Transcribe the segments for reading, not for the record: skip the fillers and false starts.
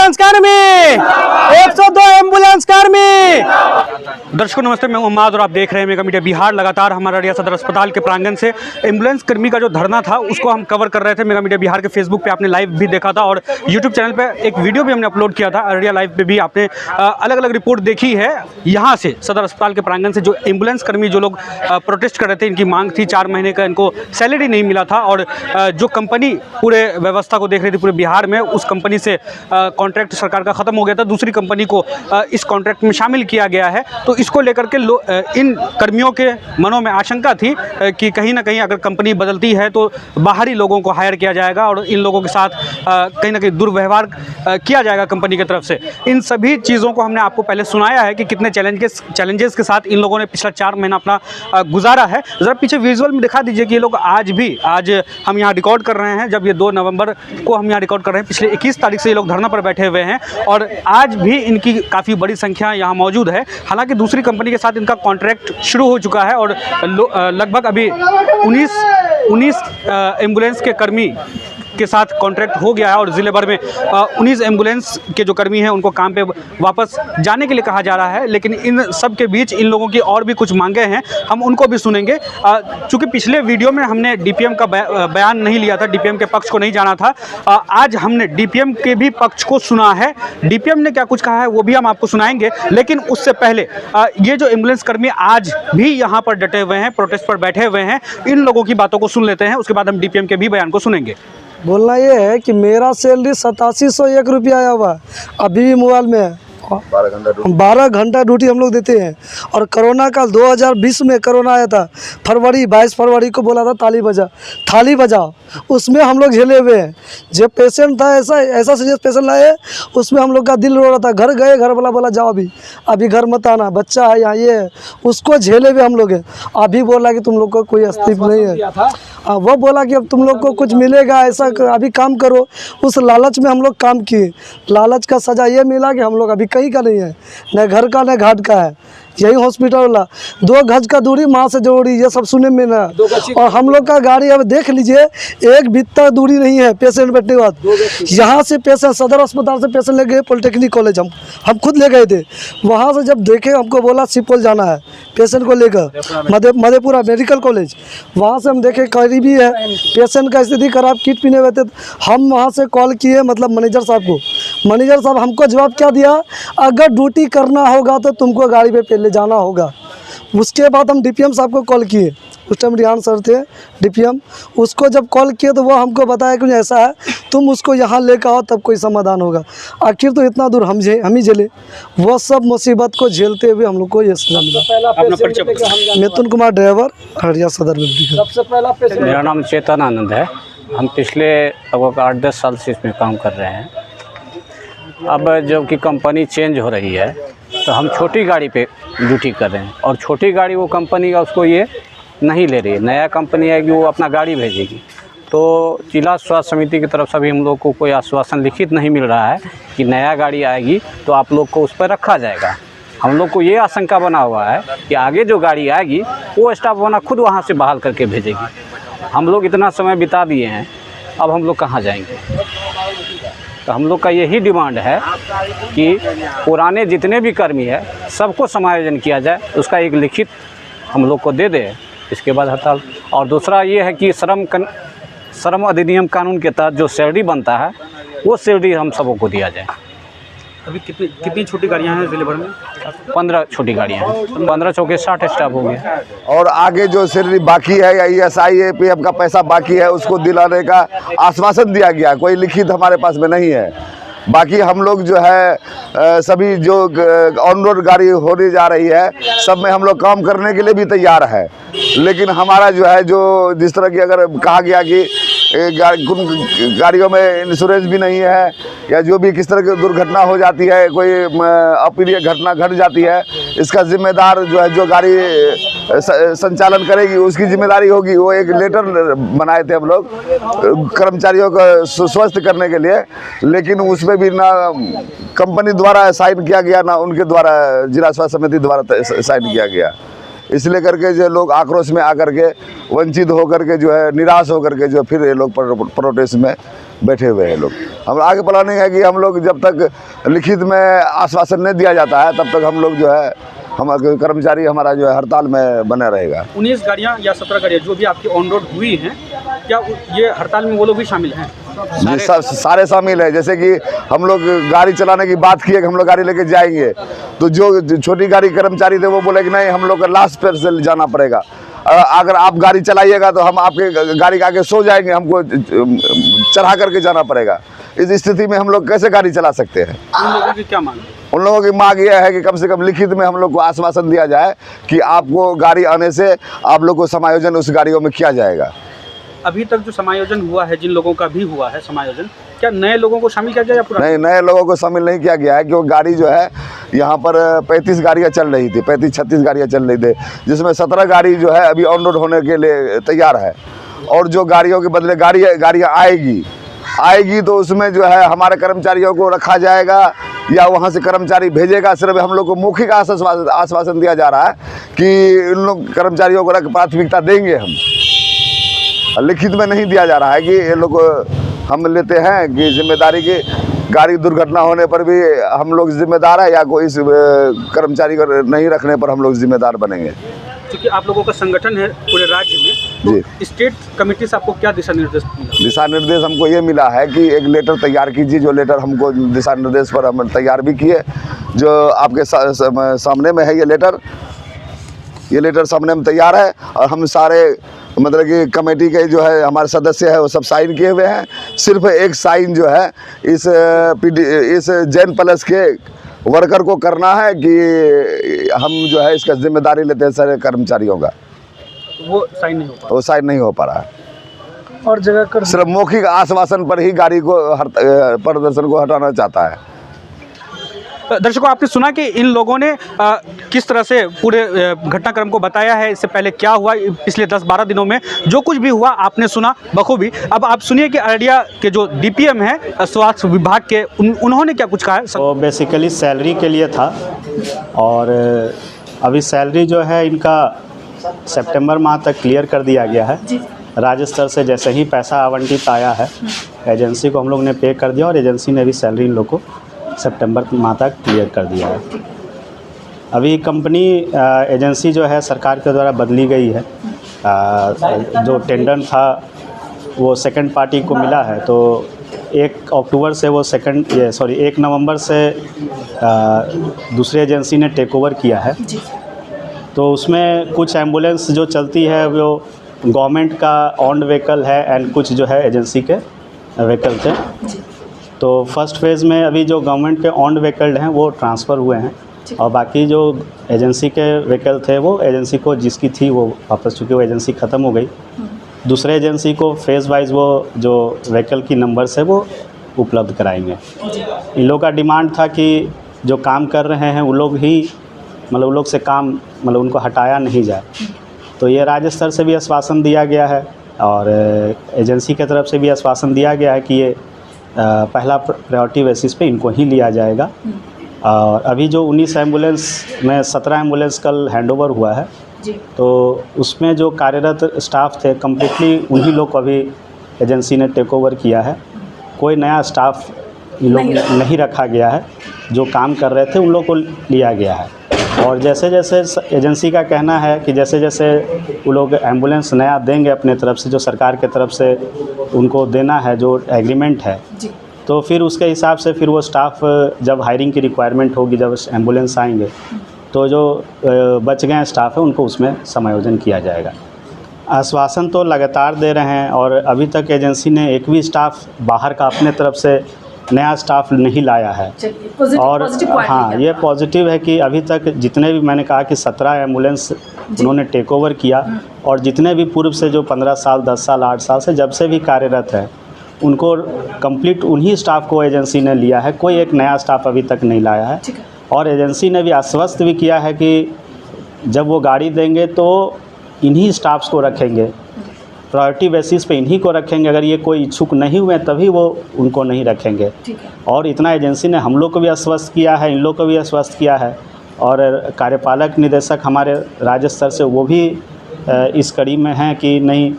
Ambulance कर्मी, 102 ambulance कर्मी। दर्शकों नमस्ते, मैं उम्माद और आप देख रहे हैं मेगा मीडिया बिहार। लगातार हमारा अररिया सदर अस्पताल के प्रांगण से एम्बुलेंस कर्मी का जो धरना था उसको हम कवर कर रहे थे। मेगा मीडिया बिहार के फेसबुक पे आपने लाइव भी देखा था और यूट्यूब चैनल पे एक वीडियो भी हमने अपलोड किया था। अररिया लाइव पे भी आपने अलग अलग रिपोर्ट देखी है। यहाँ से सदर अस्पताल के प्रांगण से जो एम्बुलेंस कर्मी जो लोग प्रोटेस्ट कर रहे थे, इनकी मांग थी 4 महीने का इनको सैलरी नहीं मिला था और जो कंपनी पूरे व्यवस्था को देख रही थी पूरे बिहार में, उस कंपनी से कॉन्ट्रैक्ट सरकार का ख़त्म हो गया था, दूसरी कंपनी को इस कॉन्ट्रैक्ट में शामिल किया गया है। तो इसको लेकर के इन कर्मियों के मनों में आशंका थी कि कहीं ना कहीं अगर कंपनी बदलती है तो बाहरी लोगों को हायर किया जाएगा और इन लोगों के साथ कहीं ना कहीं दुर्व्यवहार किया जाएगा कंपनी की तरफ से। इन सभी चीज़ों को हमने आपको पहले सुनाया है कि कितने चैलेंजेस के साथ इन लोगों ने पिछला 4 महीना अपना गुजारा है। ज़रा पीछे विजुअल में दिखा दीजिए कि ये लोग आज हम यहाँ रिकॉर्ड कर रहे हैं, जब ये 2 नवंबर को हम यहाँ रिकॉर्ड कर रहे हैं, पिछले 21 तारीख से ये लोग धरना पर बैठे हुए हैं और आज भी इनकी काफ़ी बड़ी संख्या यहाँ मौजूद है। हालांकि दूसरी कंपनी के साथ इनका कॉन्ट्रैक्ट शुरू हो चुका है और लगभग अभी 19 एम्बुलेंस के कर्मी के साथ कॉन्ट्रैक्ट हो गया है और ज़िले भर में 19 एम्बुलेंस के जो कर्मी हैं उनको काम पे वापस जाने के लिए कहा जा रहा है। लेकिन इन सब के बीच इन लोगों की और भी कुछ मांगे हैं, हम उनको भी सुनेंगे। चूँकि पिछले वीडियो में हमने डीपीएम का बयान नहीं लिया था, डीपीएम के पक्ष को नहीं जाना था, आज हमने डीपीएम के भी पक्ष को सुना है। डीपीएम ने क्या कुछ कहा है वो भी हम आपको सुनाएंगे। लेकिन उससे पहले ये जो एम्बुलेंस कर्मी आज भी यहाँ पर डटे हुए हैं, प्रोटेस्ट पर बैठे हुए हैं, इन लोगों की बातों को सुन लेते हैं। उसके बाद हम डीपीएम के भी बयान को सुनेंगे। बोलना ये है कि मेरा सैलरी 8701 रुपया आया हुआ अभी भी मोबाइल में है। 12 घंटा ड्यूटी हम लोग देते हैं और कोरोना काल 2020 में कोरोना आया था, 22 फरवरी को बोला था थाली बजाओ, उसमें हम लोग झेले हुए हैं। जो पेशेंट था ऐसा सीरियस पेशेंट लाए, उसमें हम लोग का दिल रो रहा था। घर गए, घर वाला बोला जाओ अभी घर मत आना, बच्चा है यहाँ, ये है, उसको झेले हुए हम लोग हैं। अभी बोला कि तुम लोग को कोई अस्तित्व नहीं है। वो बोला कि अब तुम लोग को कुछ मिलेगा, ऐसा अभी काम करो। उस लालच में हम लोग काम किए। लालच का सज़ा ये मिला कि हम लोग अभी कहीं का नहीं है, न घर का न घाट का है। यही हॉस्पिटल वाला 2 गज का दूरी माँ से जोड़ी, ये सब सुने में ना। और हम लोग का गाड़ी अब देख लीजिए, 1 बित्ता दूरी नहीं है पेशेंट बैठने के बाद। यहाँ से पेशेंट सदर अस्पताल से पेशेंट ले गए पॉलिटेक्निक कॉलेज, हम खुद ले गए थे। वहाँ से जब देखे हमको बोला सुपौल जाना है पेशेंट को लेकर, मधेपुरा मेडिकल कॉलेज। वहाँ से हम देखे करीबी है, पेशेंट का स्थिति खराब, किट पीने हुए थे। हम वहाँ से कॉल किए मतलब मैनेजर साहब को। मैनेजर साहब हमको जवाब क्या दिया, अगर ड्यूटी करना होगा तो तुमको गाड़ी पे पहले जाना होगा। उसके बाद हम डीपीएम साहब को कॉल किए, उस टाइम रिहान सर थे डीपीएम। उसको जब कॉल किए तो वो हमको बताया कि ऐसा है, तुम उसको यहाँ लेकर आओ तब कोई समाधान होगा। आखिर तो इतना दूर हम ही झेले, वो सब मुसीबत को झेलते हुए हम लोग को ये सजा मिला। मिथुन कुमार ड्राइवर, अररिया सदर में। मेरा नाम चेतन आनंद है। हम पिछले लगभग 8-10 साल से इसमें काम कर रहे हैं। अब जब कि कंपनी चेंज हो रही है तो हम छोटी गाड़ी पे ड्यूटी कर रहे हैं और छोटी गाड़ी वो कंपनी का उसको ये नहीं ले रही है। नया कंपनी आएगी वो अपना गाड़ी भेजेगी। तो जिला स्वास्थ्य समिति की तरफ से भी हम लोग को कोई आश्वासन लिखित नहीं मिल रहा है कि नया गाड़ी आएगी तो आप लोग को उस पर रखा जाएगा। हम लोग को ये आशंका बना हुआ है कि आगे जो गाड़ी आएगी वो स्टाफ बना खुद वहाँ से बहाल करके भेजेगी। हम लोग इतना समय बिता दिए हैं, अब हम लोग कहाँ जाएंगे? तो हम लोग का यही डिमांड है कि पुराने जितने भी कर्मी है सबको समायोजन किया जाए, उसका एक लिखित हम लोग को दे दे, इसके बाद हड़ताल। और दूसरा ये है कि श्रम अधिनियम कानून के तहत जो सैलरी बनता है वो सैलरी हम सबों को दिया जाए। अभी कितनी छोटी गाड़ियाँ हैं ज़िले भर में? 15 छोटी गाड़ियाँ हैं, 15 चौके 60 स्टाफ हो गया। और आगे जो सैलरी बाकी है या ESI APF का पैसा बाकी है उसको दिलाने का आश्वासन दिया गया, कोई लिखित हमारे पास में नहीं है। बाकी हम लोग जो है सभी जो ऑन रोड गाड़ी होने जा रही है सब में हम लोग काम करने के लिए भी तैयार है। लेकिन हमारा जो है जो जिस तरह की अगर कहा गया कि गाड़ियों में इंश्योरेंस भी नहीं है या जो भी किस तरह की दुर्घटना हो जाती है, कोई अप्रिय घटना घट जाती है, इसका जिम्मेदार जो है जो गाड़ी संचालन करेगी उसकी जिम्मेदारी होगी। वो एक लेटर बनाए थे हम लोग कर्मचारियों को स्वस्थ करने के लिए, लेकिन उसमें भी ना कंपनी द्वारा साइन किया गया ना उनके द्वारा जिला स्वास्थ्य समिति द्वारा साइन किया गया। इसलिए करके जो लोग आक्रोश में आकर के वंचित होकर के जो है निराश होकर के जो फिर ये लोग प्रोटेस्ट में बैठे हुए हैं लोग। हम आगे प्लानिंग है कि हम लोग जब तक लिखित में आश्वासन नहीं दिया जाता है तब तक हम लोग जो है हम कर्मचारी हमारा जो है हड़ताल में बना रहेगा। 19 गाड़ियाँ या 17 गाड़ियाँ जो भी आपकी ऑन रोड हुई हैं, क्या ये हड़ताल में वो लोग भी शामिल हैं? जी सारे शामिल है। जैसे कि हम लोग गाड़ी चलाने की बात किए कि हम लोग गाड़ी लेके जाएंगे, तो जो छोटी गाड़ी कर्मचारी थे वो बोले कि नहीं हम लोग को लास्ट पर से जाना पड़ेगा, अगर आप गाड़ी चलाइएगा तो हम आपके गाड़ी के आगे सो जाएंगे, हमको चढ़ा करके जाना पड़ेगा। इस स्थिति में हम लोग कैसे गाड़ी चला सकते हैं? उन लोगों की क्या मांग है? उन लोगों की मांग यह है कि कम से कम लिखित में हम लोग को आश्वासन दिया जाए कि आपको गाड़ी आने से आप लोग को समायोजन उस गाड़ियों में किया जाएगा। अभी तक जो समायोजन हुआ है, जिन लोगों का भी हुआ है समायोजन, क्या नए लोगों को शामिल किया गया या पूरा? नहीं, नए लोगों को शामिल नहीं किया गया है, क्योंकि गाड़ी जो है यहाँ पर 35 गाड़ियाँ चल रही थी, 35-36 गाड़ियाँ चल रही थी, जिसमें 17 गाड़ी जो है अभी ऑन रोड होने के लिए तैयार है। और जो गाड़ियों के बदले गाड़ियाँ आएगी तो उसमें जो है हमारे कर्मचारियों को रखा जाएगा या वहाँ से कर्मचारी भेजेगा। सिर्फ हम लोग को मौखिक आश्वासन दिया जा रहा है कि इन लोग कर्मचारियों को प्राथमिकता देंगे हम, लिखित में नहीं दिया जा रहा है कि ये लोग हम लेते हैं कि जिम्मेदारी की गाड़ी दुर्घटना होने पर भी हम लोग जिम्मेदार है या कोई कर्मचारी को नहीं रखने पर हम लोग जिम्मेदार बनेंगे। क्योंकि आप लोगों का संगठन है पूरे राज्य में, तो स्टेट कमेटी से आपको क्या दिशा निर्देश मिला? दिशा निर्देश हमको ये मिला है कि एक लेटर तैयार कीजिए, जो लेटर हमको दिशा निर्देश पर हम तैयार भी किए, जो आपके सामने में है। ये लेटर सामने में तैयार है और हम सारे मतलब कि कमेटी के जो है हमारे सदस्य है वो सब साइन किए हुए हैं। सिर्फ एक साइन जो है इस जैन प्लस के वर्कर को करना है कि हम जो है इसका जिम्मेदारी लेते हैं सारे कर्मचारियों का। वो साइन नहीं हो पा रहा? वो साइन नहीं हो पा रहा है और जगह कर सिर्फ मौखिक आश्वासन पर ही गाड़ी को प्रदर्शन को हटाना चाहता है। दर्शकों, आपने सुना कि इन लोगों ने किस तरह से पूरे घटनाक्रम को बताया है, इससे पहले क्या हुआ पिछले 10-12 दिनों में, जो कुछ भी हुआ आपने सुना बखूबी। अब आप सुनिए कि अररिया के जो डीपीएम हैं स्वास्थ्य विभाग के, उन्होंने क्या कुछ कहा है। तो बेसिकली सैलरी के लिए था और अभी सैलरी जो है इनका सितंबर माह तक क्लियर कर दिया गया है। राज्य स्तर से जैसे ही पैसा आवंटित आया है एजेंसी को हम लोग ने पे कर दिया और एजेंसी ने भी सैलरी इन लोग को सितंबर माह तक क्लियर कर दिया है। अभी कंपनी एजेंसी जो है सरकार के द्वारा बदली गई है। जो टेंडर था वो सेकंड पार्टी को मिला है, तो 1 अक्टूबर से वो 1 नवंबर से दूसरी एजेंसी ने टेक ओवर किया है। तो उसमें कुछ एम्बुलेंस जो चलती है वो गवर्नमेंट का ऑन्ड व्हीकल है एंड कुछ जो है एजेंसी के व्हीकल थे। तो फर्स्ट फेज़ में अभी जो गवर्नमेंट के ऑन्ड व्हीकल हैं वो ट्रांसफ़र हुए हैं और बाकी जो एजेंसी के व्हीकल थे वो एजेंसी को जिसकी थी वो वापस, चूँकि वो एजेंसी ख़त्म हो गई, दूसरे एजेंसी को फेज़ वाइज वो जो व्हीकल की नंबर्स है वो उपलब्ध कराएंगे। इन लोगों का डिमांड था कि जो काम कर रहे हैं वो लोग ही मतलब उन लोग से काम मतलब उनको हटाया नहीं जाए। तो ये राज्य स्तर से भी आश्वासन दिया गया है और एजेंसी की तरफ से भी आश्वासन दिया गया है कि ये पहला प्रायोरिटी बेसिस पे इनको ही लिया जाएगा। और अभी जो 19 एम्बुलेंस में 17 एम्बुलेंस कल हैंडओवर हुआ है, तो उसमें जो कार्यरत स्टाफ थे कम्प्लीटली उन्हीं लोग को अभी एजेंसी ने टेक ओवर किया है। कोई नया स्टाफ इन लोग नहीं रखा गया है, जो काम कर रहे थे उन लोग को लिया गया है। और जैसे जैसे एजेंसी का कहना है कि जैसे जैसे वो लोग एम्बुलेंस नया देंगे अपने तरफ से, जो सरकार के तरफ से उनको देना है जो एग्रीमेंट है, तो फिर उसके हिसाब से फिर वो स्टाफ जब हायरिंग की रिक्वायरमेंट होगी, जब एम्बुलेंस आएंगे तो जो बच गए स्टाफ है उनको उसमें समायोजन किया जाएगा। आश्वासन तो लगातार दे रहे हैं और अभी तक एजेंसी ने एक भी स्टाफ बाहर का अपने तरफ से नया स्टाफ नहीं लाया है। और हाँ, ये पॉजिटिव है कि अभी तक जितने भी मैंने कहा कि 17 एम्बुलेंस उन्होंने टेक ओवर किया और जितने भी पूर्व से जो 15 साल 10 साल 8 साल से जब से भी कार्यरत है उनको कंप्लीट उन्हीं स्टाफ को एजेंसी ने लिया है। कोई एक नया स्टाफ अभी तक नहीं लाया है। और एजेंसी ने भी आश्वस्त भी किया है कि जब वो गाड़ी देंगे तो इन्हीं स्टाफ्स को रखेंगे, प्रायोरिटी बेसिस पे इन्हीं को रखेंगे। अगर ये कोई इच्छुक नहीं हुए तभी वो उनको नहीं रखेंगे। और इतना एजेंसी ने हम लोग को भी आश्वस्त किया है, इन लोग को भी आश्वस्त किया है। और कार्यपालक निदेशक हमारे राज्य स्तर से वो भी इस कड़ी में हैं कि नहीं,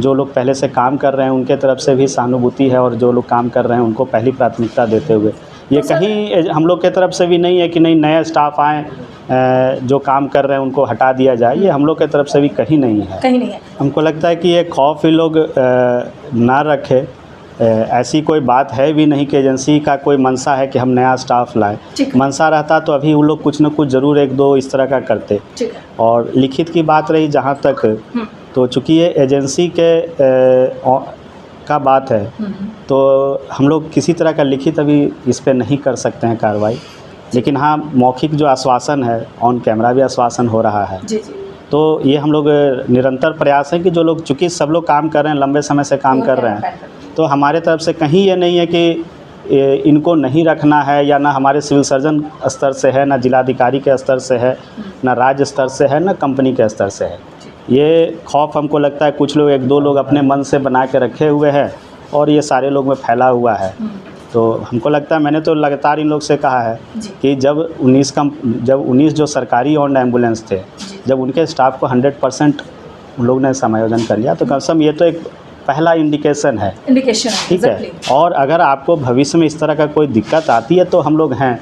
जो लोग पहले से काम कर रहे हैं उनके तरफ से भी सहानुभूति है, और जो लोग काम कर रहे हैं उनको पहली प्राथमिकता देते हुए, ये कहीं हम लोग के तरफ से भी नहीं है कि नहीं नए स्टाफ आएँ जो काम कर रहे हैं उनको हटा दिया जाए, ये हम लोग के तरफ से भी कहीं नहीं है। कहीं नहीं है। हमको लगता है कि ये खौफ ही लोग ना रखे, ऐसी कोई बात है भी नहीं कि एजेंसी का कोई मंशा है कि हम नया स्टाफ लाएं। मंशा रहता तो अभी वो लोग कुछ न कुछ ज़रूर एक दो इस तरह का करते। और लिखित की बात रही जहाँ तक, तो चूँकि ये एजेंसी के का बात है तो हम लोग किसी तरह का लिखित अभी इस पर नहीं कर सकते हैं कार्रवाई, लेकिन हाँ मौखिक जो आश्वासन है, ऑन कैमरा भी आश्वासन हो रहा है। तो ये हम लोग निरंतर प्रयास है कि जो लोग, चूँकि सब लोग काम कर रहे हैं, लंबे समय से काम कर रहे हैं, तो हमारे तरफ से कहीं ये नहीं है कि इनको नहीं रखना है, या ना हमारे सिविल सर्जन स्तर से है, ना जिलाधिकारी के स्तर से है, ना राज्य स्तर से है, ना कंपनी के स्तर से है। ये खौफ हमको लगता है कुछ लोग, एक दो लोग अपने मन से बना के रखे हुए हैं और ये सारे लोग में फैला हुआ है। तो हमको लगता है, मैंने तो लगातार इन लोग से कहा है कि जब 19 जो सरकारी ओन्ड एम्बुलेंस थे, जब उनके स्टाफ को 100% उन लोग ने समायोजन कर लिया, तो कम से कम ये तो एक पहला इंडिकेशन है, ठीक है। और अगर आपको भविष्य में इस तरह का कोई दिक्कत आती है तो हम लोग हैं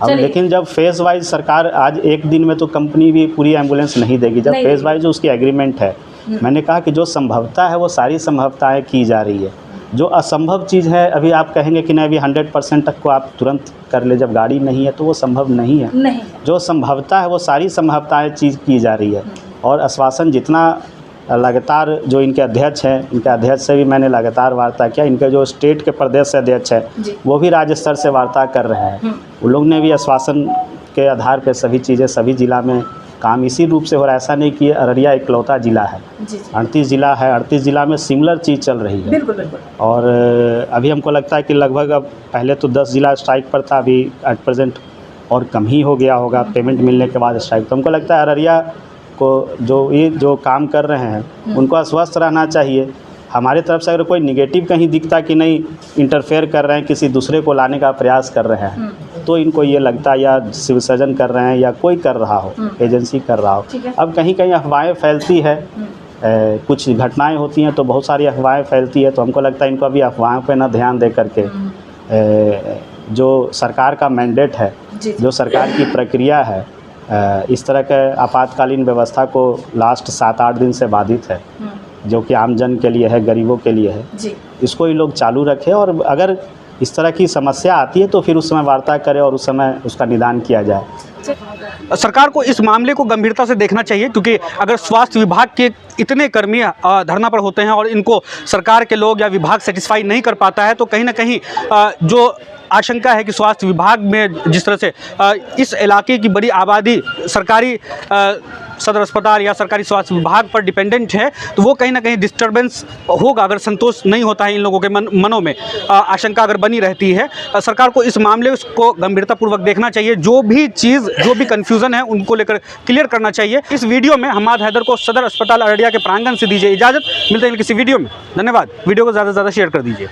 अब, लेकिन जब फेज़ वाइज सरकार, आज एक दिन में तो कंपनी भी पूरी एम्बुलेंस नहीं देगी, जब फेज़ वाइज उसकी एग्रीमेंट है। मैंने कहा कि जो संभवता है वो सारी संभवताएँ की जा रही है, जो असंभव चीज़ है अभी आप कहेंगे कि नहीं अभी 100% तक को आप तुरंत कर ले, जब गाड़ी नहीं है तो वो संभव नहीं है। जो संभवता है वो सारी संभवताएँ चीज़ की जा रही है। और आश्वासन जितना लगातार, जो इनके अध्यक्ष हैं, इनके अध्यक्ष से भी मैंने लगातार वार्ता किया, इनके जो स्टेट के प्रदेश अध्यक्ष है वो भी राज्य स्तर से वार्ता कर रहे हैं। उन लोग ने भी आश्वासन के आधार पर सभी चीज़ें, सभी ज़िला में काम इसी रूप से हो रहा है। ऐसा नहीं कि अररिया इकलौता ज़िला है, 38 ज़िला है, 38 ज़िला में सिमिलर चीज़ चल रही है। और अभी हमको लगता है कि लगभग, अब पहले तो 10 ज़िला स्ट्राइक पर था, अभी एट प्रेजेंट और कम ही हो गया होगा पेमेंट मिलने के बाद स्ट्राइक। तो हमको लगता है अररिया को जो काम कर रहे हैं उनको आश्वस्त रहना चाहिए। हमारे तरफ से अगर कोई निगेटिव कहीं दिखता कि नहीं इंटरफेयर कर रहे हैं, किसी दूसरे को लाने का प्रयास कर रहे हैं, तो इनको ये लगता है या सिविल सर्जन कर रहे हैं या कोई कर रहा हो, एजेंसी कर रहा हो। अब कहीं कहीं अफवाहें फैलती है, कुछ घटनाएं होती हैं तो बहुत सारी अफवाहें फैलती है, तो हमको लगता है इनको अभी अफवाहों पे ना ध्यान दे करके जो सरकार का मैंडेट है, जो सरकार की प्रक्रिया है, इस तरह के आपातकालीन व्यवस्था को लास्ट 7-8 दिन से बाधित है, जो कि आम जन के लिए है, गरीबों के लिए है, इसको ये लोग चालू रखें। और अगर इस तरह की समस्या आती है तो फिर उस समय वार्ता करें और उस समय उसका निदान किया जाए। सरकार को इस मामले को गंभीरता से देखना चाहिए, क्योंकि अगर स्वास्थ्य विभाग के इतने कर्मी धरना पर होते हैं और इनको सरकार के लोग या विभाग सेटिस्फाई नहीं कर पाता है, तो कहीं ना कहीं जो आशंका है कि स्वास्थ्य विभाग में जिस तरह से इस इलाके की बड़ी आबादी सरकारी सदर अस्पताल या सरकारी स्वास्थ्य विभाग पर डिपेंडेंट है, तो वो कहीं ना कहीं डिस्टर्बेंस होगा अगर संतोष नहीं होता है इन लोगों के मनों में, आशंका अगर बनी रहती है। सरकार को इस मामले को गंभीरतापूर्वक देखना चाहिए, जो भी चीज़, जो भी कन्फ्यूज़न है उनको लेकर क्लियर करना चाहिए। इस वीडियो में हम्माद हैदर को सदर अस्पताल अररिया के प्रांगण से दीजिए इजाज़त, मिलते हैं किसी वीडियो में। धन्यवाद। वीडियो को ज़्यादा से ज़्यादा शेयर कर दीजिए।